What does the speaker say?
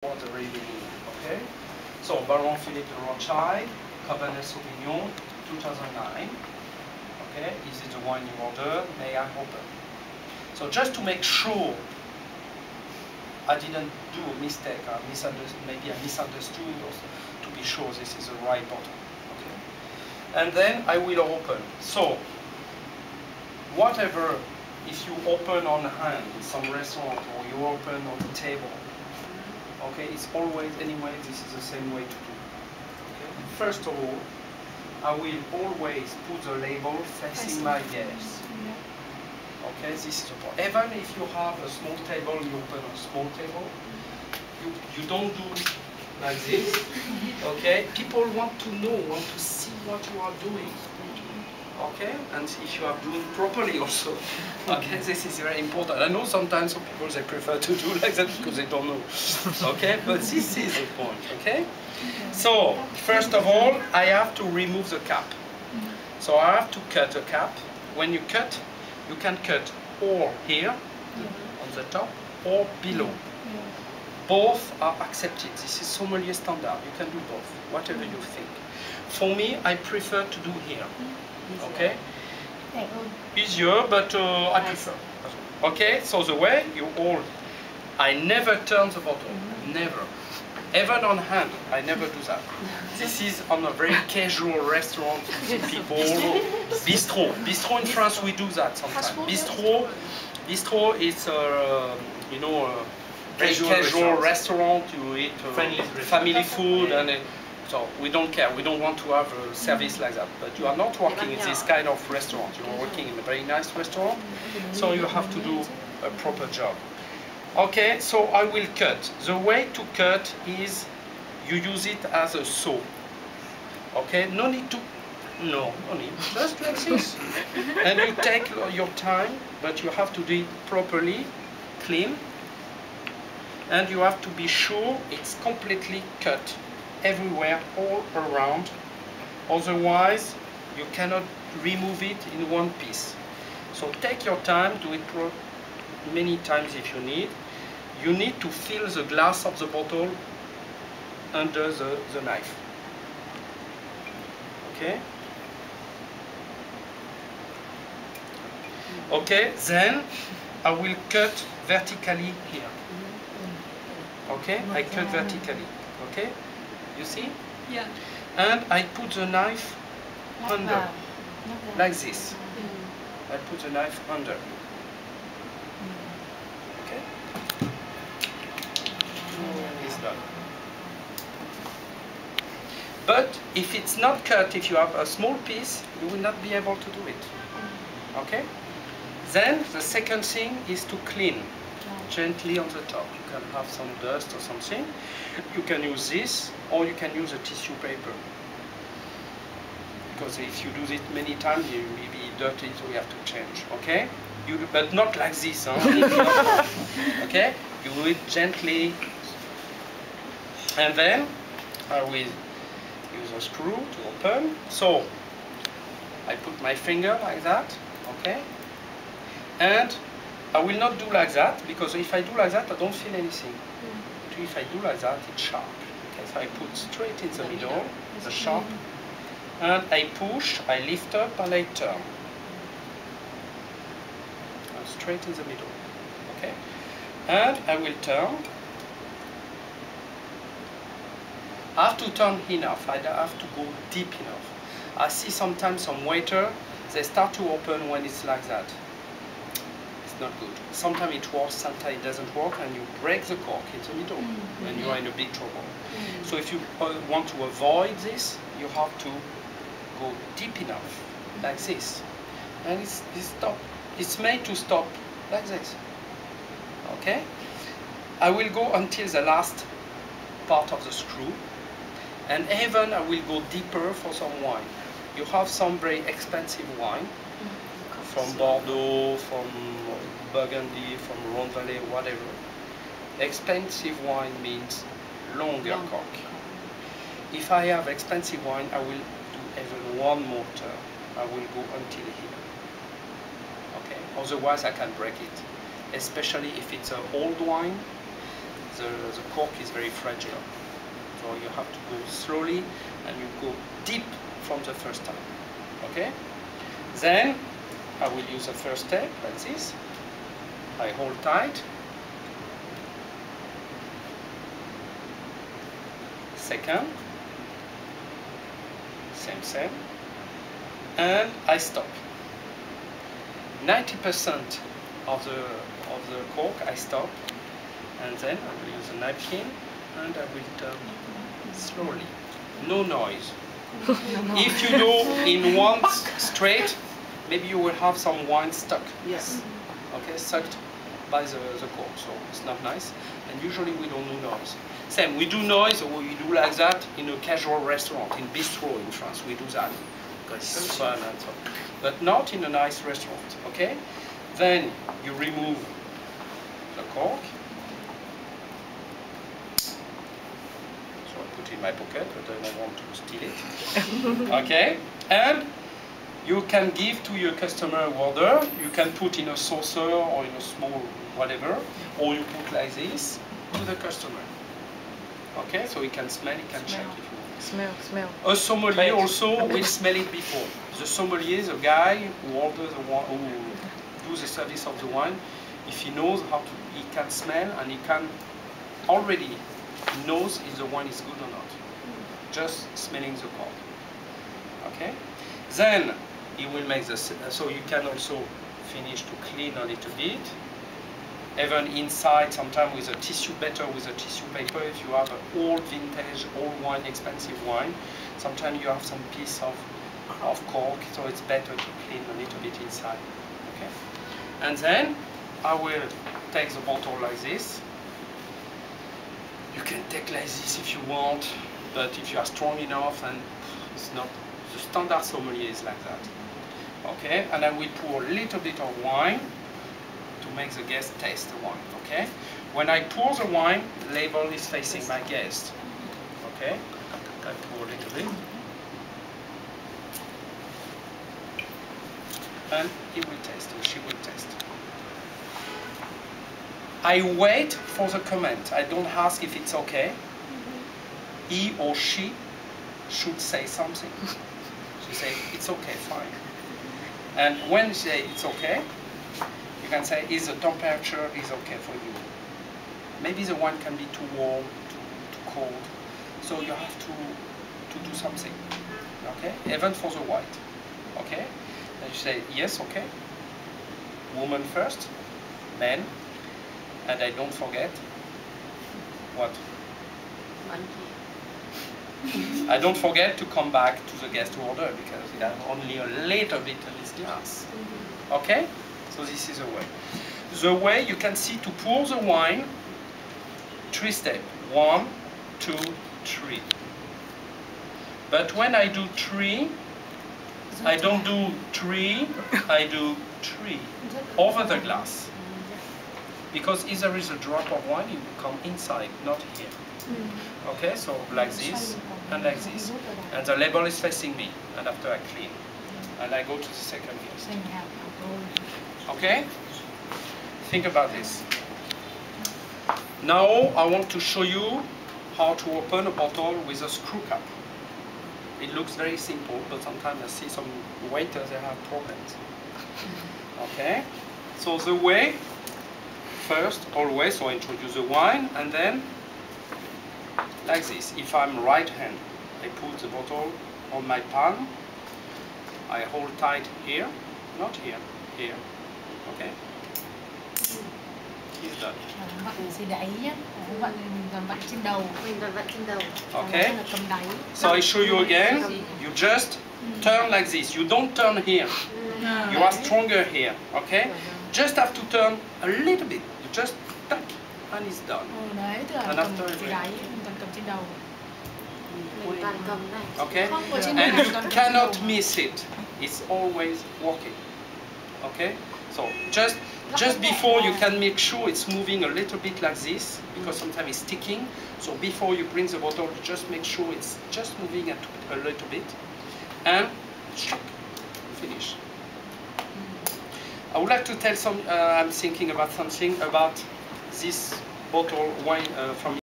for the very beginning, okay? So, Baron Philippe de Rothschild, Cabernet Sauvignon, 2009. Okay, this is the wine you ordered. May I open? So, just to make sure I didn't do a mistake, maybe I misunderstood, or to be sure this is the right bottle. Okay, and then I will open. So, whatever, if you open on hand in some restaurant or you open on the table, okay, it's always, anyway, this is the same way to do. Okay? First of all, I will always put the label facing my guest. Okay, this is the point. Even if you have a small table, you open a small table, you don't do like this. Okay, people want to know, want to see what you are doing. Okay, and if you are doing properly also. Okay, this is very important. I know sometimes some people they prefer to do like that because they don't know. Okay, but this is the point. Okay, so first of all, I have to remove the cap. So I have to cut the cap. When you cut, you can cut or here on the top or below. Both are accepted. This is sommelier standard. You can do both, whatever you think. For me, I prefer to do here. Okay, easier, but I prefer. Okay, so the way you hold, I never turn the bottle, never. Even on hand, I never do that. This is on a very casual restaurant, people, bistro. Bistro in France, we do that sometimes. Bistro is, you know, a very casual restaurant. You eat family food, and so we don't care. We don't want to have a service like that. But you are not working in this kind of restaurant. You are working in a very nice restaurant, so you have to do a proper job. Okay, so I will cut. The way to cut is you use it as a saw. Okay, no need to, no need, just like this. And you take your time, but you have to do it properly, clean. And you have to be sure it's completely cut everywhere, all around. Otherwise, you cannot remove it in one piece. So take your time, do it many times if you need. You need to fill the glass of the bottle under the knife. Okay? Okay, then I will cut vertically here. Okay, I cut vertically. Okay, you see? Yeah. And I put the knife under, like this. I put the knife under. Okay? It's done. But if it's not cut, if you have a small piece, you will not be able to do it. Okay? Then the second thing is to clean gently on the top. You can have some dust or something. You can use this, or you can use a tissue paper. Because if you do it many times, you may be dirty, so you have to change. Okay? But not like this. Huh? Okay? You do it gently. And then I will use a screw to open. So I put my finger like that. Okay? And I will not do like that, because if I do like that, I don't feel anything. But if I do like that, it's sharp. Okay, so I put straight in the middle, the sharp, and I push, I lift up, and I turn. And straight in the middle. Okay? And I will turn. I have to turn enough, I have to go deep enough. I see sometimes some waiter, they start to open when it's like that. Not good. Sometimes it works, sometimes it doesn't work, and you break the cork in the middle, and you are in a big trouble. So if you want to avoid this, you have to go deep enough, like this. And it's made to stop like this. Okay? I will go until the last part of the screw, and even I will go deeper for some wine. You have some very expensive wine, from Bordeaux, from Burgundy, from Rhone Valley, whatever. Expensive wine means longer cork. If I have expensive wine, I will do even one more turn. I will go until here. Okay. Otherwise, I can break it. Especially if it's an old wine, the cork is very fragile. So you have to go slowly and you go deep from the first time. Okay? Then I will use the first step like this. I hold tight. Second. Same. And I stop. 90% of the cork I stop, and then I will use a napkin and I will turn slowly. No noise. If you do in one straight, maybe you will have some wine stuck. Yes. Okay, sucked by the cork, so it's not nice. And usually we don't do noise. Same, we do noise, or we do like that in a casual restaurant, in bistro in France, we do that. Because it's fun and so on. But not in a nice restaurant, okay? Then you remove the cork. So I put it in my pocket, but I don't want to steal it. Okay? And you can give to your customer order. You can put in a saucer or in a small whatever, or you put like this to the customer. Okay, so he can smell, he can check if you want. Smell. A sommelier also will smell it before. The sommelier is a guy who orders the wine, who does the service of the wine. If he knows how to, he can smell and he can already knows if the wine is good or not. Just smelling the cork. Okay. Then he will make this. So you can also finish to clean a little bit. Even inside, sometimes with a tissue, better with a tissue paper. If you have an old vintage, old wine, expensive wine, sometimes you have some piece of cork, so it's better to clean a little bit inside. Okay. And then I will take the bottle like this. You can take like this if you want, but if you are strong enough, and it's not the standard sommelier is like that. Okay, and I will pour a little bit of wine to make the guest taste the wine. Okay, when I pour the wine, the label is facing my guest. Okay, I pour a little bit, and he will taste, or she will taste. I wait for the comment. I don't ask if it's okay. He or she should say something. She say, it's okay, fine. And when you say it's okay, you can say, is the temperature is okay for you? Maybe the wine can be too warm, too cold. So you have to do something. Okay? Even for the white. Okay? And you say, yes, okay. Woman first, men. And I don't forget what? I don't forget to come back to the guest order because it has only a little bit in this glass. Okay? So this is the way. The way you can see to pour the wine, 3 steps. 1, 2, 3. But when I do 3, I don't do 3, I do 3 over the glass. Because if there is a drop of wine, it will come inside, not here. Okay, so like this and like this. And the label is facing me, and after I clean. And I go to the second guest. Okay? Think about this. Now I want to show you how to open a bottle with a screw cap. It looks very simple, but sometimes I see some waiters, they have problems. Okay? So the way, first, always, so I introduce the wine, and then like this. If I'm right hand, I put the bottle on my palm. I hold tight here, not here, here. Okay? He's done. Okay? So I show you again. You just turn like this. You don't turn here. You are stronger here. Okay? Just have to turn a little bit. You just tap, and it's done. And after okay? And you cannot miss it. It's always working. Okay? So just before, you can make sure it's moving a little bit like this, because sometimes it's sticking. So before you bring the bottle, just make sure it's just moving a little bit, and finish. I would like to tell I'm thinking about something about this bottle wine from